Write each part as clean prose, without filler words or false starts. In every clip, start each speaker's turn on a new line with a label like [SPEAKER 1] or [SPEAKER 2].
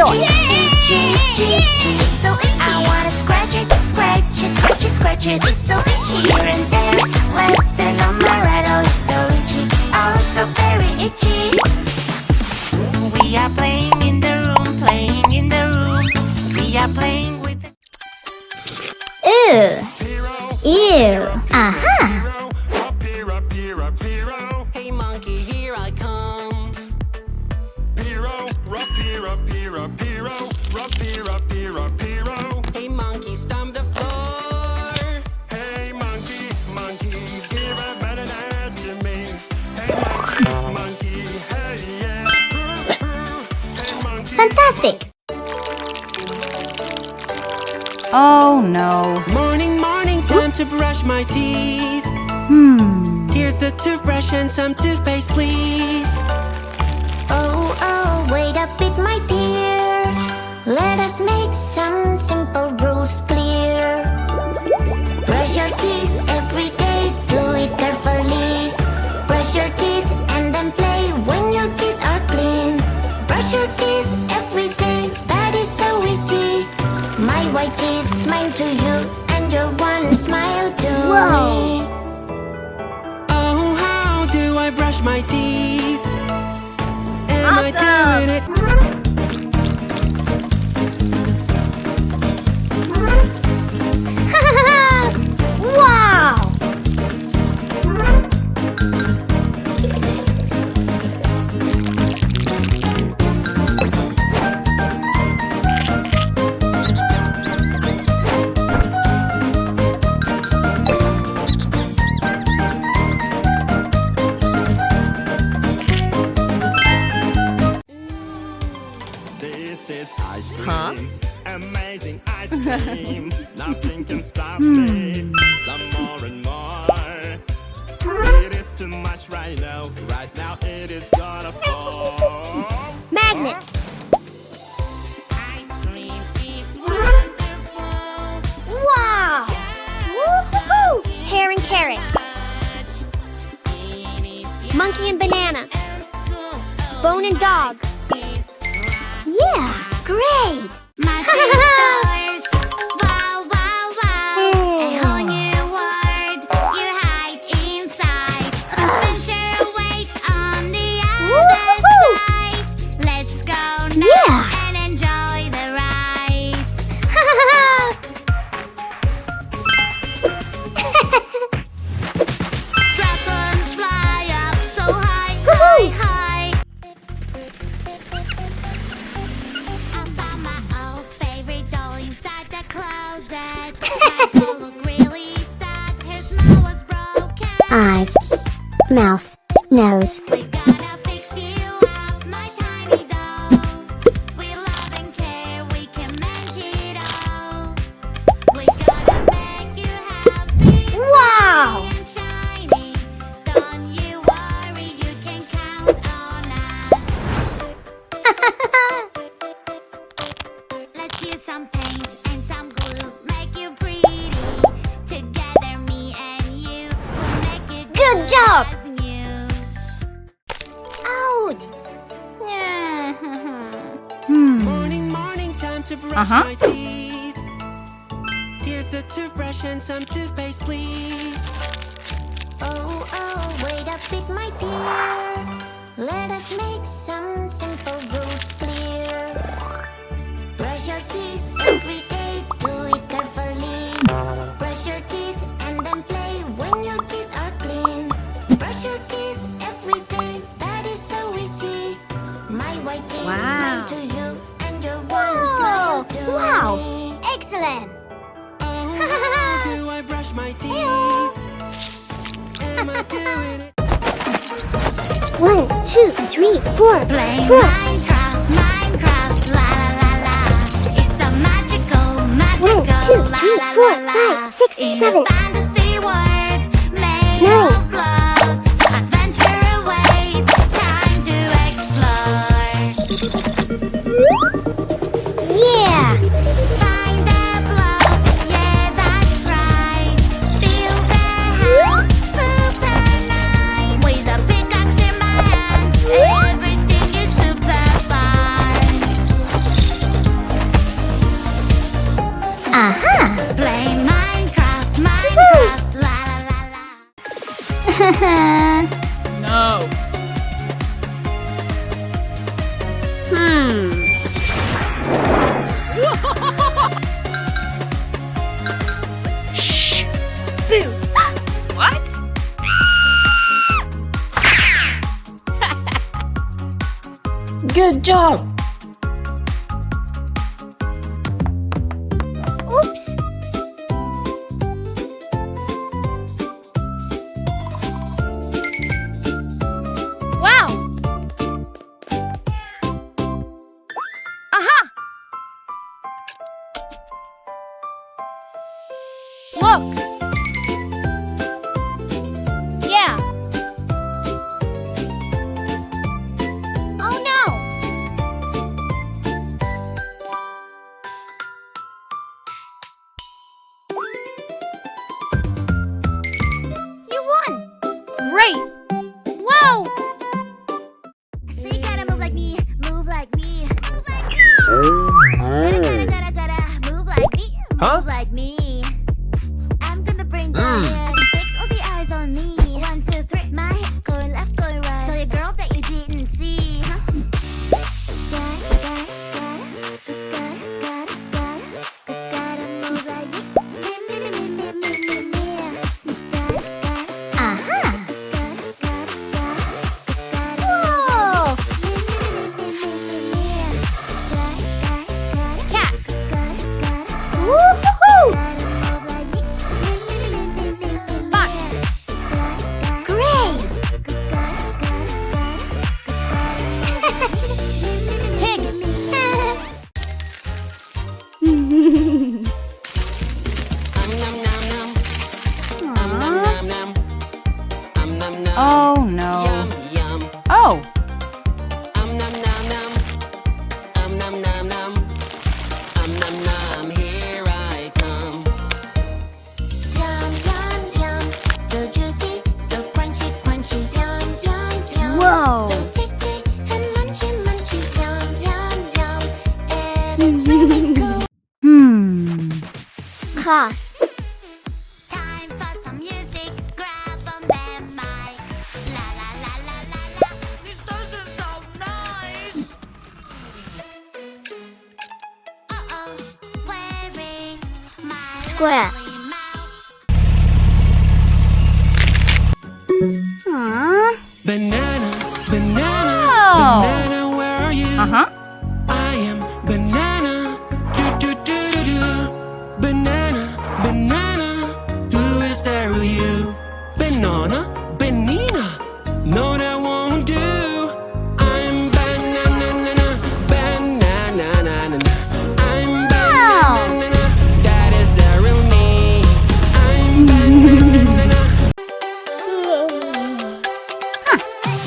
[SPEAKER 1] Enjoy!
[SPEAKER 2] Itchy, itchy, itchy, it's so itchy. I wanna scratch it, scratch it, scratch it, scratch it. It's so itchy here and there, left and on my right. Oh, it's so itchy, it's all so very itchy. We are playing in the room, playing in the room. We are playing with the...
[SPEAKER 1] Ew! Ew! Aha!
[SPEAKER 3] Hey monkey, here I come. Hey monkey, stomp the floor.
[SPEAKER 4] Hey monkey, monkey, give a banana to me. Hey monkey, hey yeah. Hey monkey.
[SPEAKER 1] Fantastic!
[SPEAKER 5] Oh no.
[SPEAKER 3] Morning, morning, time to brush my teeth. Here's the toothbrush and some toothpaste, please.
[SPEAKER 2] Oh, oh, wait a bit, my dear. Let us make some simple rules clear. Brush your teeth every day, do it carefully. Brush your teeth and then play when your teeth are clean. Brush your teeth every day, that is so easy. My white teeth smile to you, and your one smile to me.
[SPEAKER 3] Oh, how do I brush my teeth? Am I doing it?
[SPEAKER 1] Wow!
[SPEAKER 4] This is ice cream, amazing ice cream. Nothing can stop me. Some more and more. It is too much right now. Right now it is gonna fall.
[SPEAKER 1] Magnet!
[SPEAKER 2] Ice cream is wonderful.
[SPEAKER 1] Wow! Woo-hoo-hoo! Hair and carrot. Monkey and banana. Bone and dog. Yeah, great!
[SPEAKER 2] Multiverse. Wow, wow, wow. A whole new world you hide inside. Adventure awaits on the other
[SPEAKER 1] Woo-hoo-hoo.
[SPEAKER 2] side. Let's go now
[SPEAKER 1] Yeah.
[SPEAKER 2] and enjoy the ride. Dragons fly up so high, high, high. I found my old favorite doll inside the closet. My doll looked really sad. Her smile was broken.
[SPEAKER 1] Eyes, mouth, nose.
[SPEAKER 2] We gotta fix you up, my tiny doll. We love and care, we can make it all. We gotta make you happy.
[SPEAKER 1] Wow!
[SPEAKER 2] And shiny. Don't you worry, you can count on us. Let's use some paint and some glue, make you pretty. Together, me and you will make it
[SPEAKER 1] Good job!
[SPEAKER 2] as new.
[SPEAKER 1] Ouch!
[SPEAKER 3] Morning, morning, time to brush
[SPEAKER 5] Uh-huh.
[SPEAKER 3] my teeth. Here's the toothbrush and some toothpaste, please.
[SPEAKER 2] Oh, oh, wait a bit, my dear. Let us make some simple rules clear. Brush your teeth every day, do it carefully. Brush your teeth and then play when your teeth are clean. Brush your teeth every day, that is so easy. My white teeth smile to you, and your one smile to
[SPEAKER 1] Wow!
[SPEAKER 2] me.
[SPEAKER 1] Excellent!
[SPEAKER 3] Oh, how do I brush my teeth? Am I doing it?
[SPEAKER 1] 1, 2, 3, 4,
[SPEAKER 2] Playing
[SPEAKER 1] 4.
[SPEAKER 2] Minecraft, Minecraft, la la la la. It's a magical, magical,
[SPEAKER 1] 1, 2, 3,
[SPEAKER 2] la
[SPEAKER 1] 4,
[SPEAKER 2] la la la.
[SPEAKER 1] 5, 6,
[SPEAKER 2] In
[SPEAKER 1] 7.
[SPEAKER 2] a fantasy world made
[SPEAKER 1] 9.
[SPEAKER 2] of blocks, adventure awaits, time to explore.
[SPEAKER 1] Yeah!
[SPEAKER 2] Find the block, yeah that's right. Build the house, super nice. With a pickaxe in my hand, everything is super fine.
[SPEAKER 5] No. Shh. Boo. What?
[SPEAKER 1] Good job. Oops. Wow. Aha. Look. Yeah. Oh no. You won. Great. Whoa.
[SPEAKER 2] So you gotta move like me, move like me. Move like me. Gotta move like me, move like me. I'm gonna bring the head, fix all the eyes on me. 1, 2, 3, my hips going left, going right. Tell your girl that you didn't see. Gotta move like me.
[SPEAKER 1] Aha. Whoa. Cat. Woo-hoo-hoo. Fox. Great. Pig.
[SPEAKER 5] Oh no. Oh.
[SPEAKER 3] Here I come.
[SPEAKER 2] Yum, yum, yum. So juicy, so crunchy, crunchy. Yum, yum, yum.
[SPEAKER 1] Whoa.
[SPEAKER 2] So tasty and munchy, munchy. Yum, yum, yum. And it's really cool.
[SPEAKER 1] Cross.
[SPEAKER 2] Time for some music. Grab on that mic. La la la la la la. This doesn't sound nice. Uh-oh. Where is my
[SPEAKER 1] Square.
[SPEAKER 2] lovely mouth?
[SPEAKER 1] Aww.
[SPEAKER 3] Banana, banana,
[SPEAKER 5] Oh.
[SPEAKER 3] banana, where are you?
[SPEAKER 5] Uh-huh.
[SPEAKER 3] I am banana. Do do do do do. Banana, banana. Who is there with you? Banana, banana. No, that won't do. I'm banana, banana. I'm banana. That is the real me. I'm banana.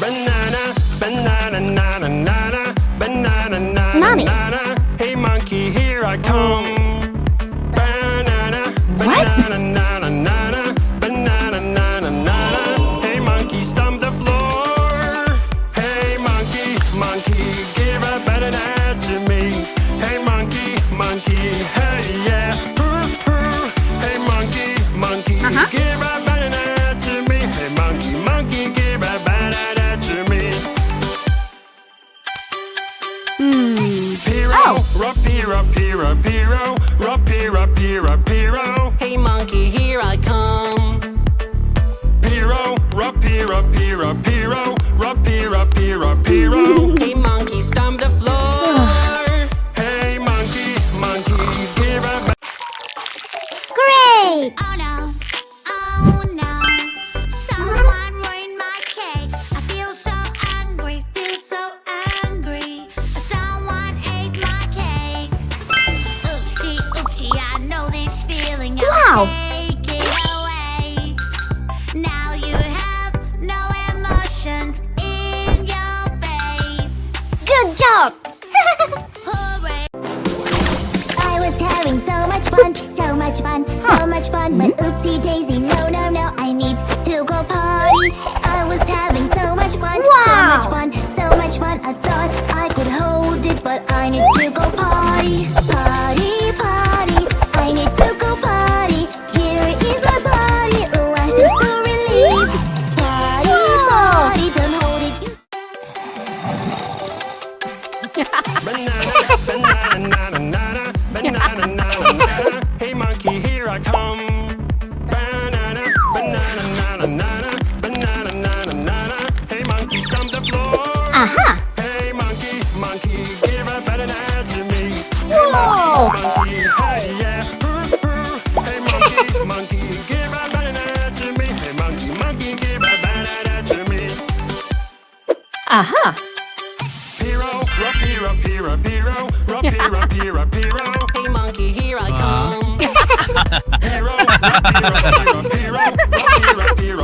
[SPEAKER 3] Banana, banana, nana, nana, banana, nana,
[SPEAKER 1] Mommy.
[SPEAKER 3] nana. Hey monkey, here I come. Banana,
[SPEAKER 5] What?
[SPEAKER 3] banana, nana, nana, banana, nana, nana. Hey monkey, stomp the floor. Hey monkey, monkey, give a banana to me. Hey monkey, monkey, hey yeah. Hey monkey, monkey, give a banana to me. Hey monkey, monkey, give a banana to me. Piro, rapiro, piro, piro, rapiro, piro, piro. Hey monkey, here I come. Piro, rapiro, piro, piro, rapiro, piro, piro. Hey monkey, stomp the floor. Hey monkey, monkey, give a
[SPEAKER 1] Great.
[SPEAKER 2] Oh no, oh no. Someone ruined my cake. I feel so angry, feel so angry. Someone ate my cake. Oopsie, oopsie, I know this feeling. I'll
[SPEAKER 1] Wow.
[SPEAKER 2] take it away. Now you have no emotions in your face.
[SPEAKER 1] Good job.
[SPEAKER 2] Hooray! I was having so much fun, so much fun, so much fun. But oopsie daisy, no, no, no, I need to go party. I was having so much fun, so
[SPEAKER 1] Wow.
[SPEAKER 2] much fun, so much fun. I thought I could hold it, but I need to go party, party, party. I need to go party. Here is my body. Oh, I feel so relieved.
[SPEAKER 1] Aha!
[SPEAKER 3] Hey monkey, monkey, give a banana to me.
[SPEAKER 1] Whoa!
[SPEAKER 3] Monkey, hey yeah. Hey monkey, monkey, give a banana to me. Hey monkey, monkey, give a banana to me.
[SPEAKER 1] Aha!
[SPEAKER 3] Piro, rapiro, piro, piro, rapiro, piro, piro.
[SPEAKER 4] Hey monkey, here I come.
[SPEAKER 3] Piro, rapiro, piro,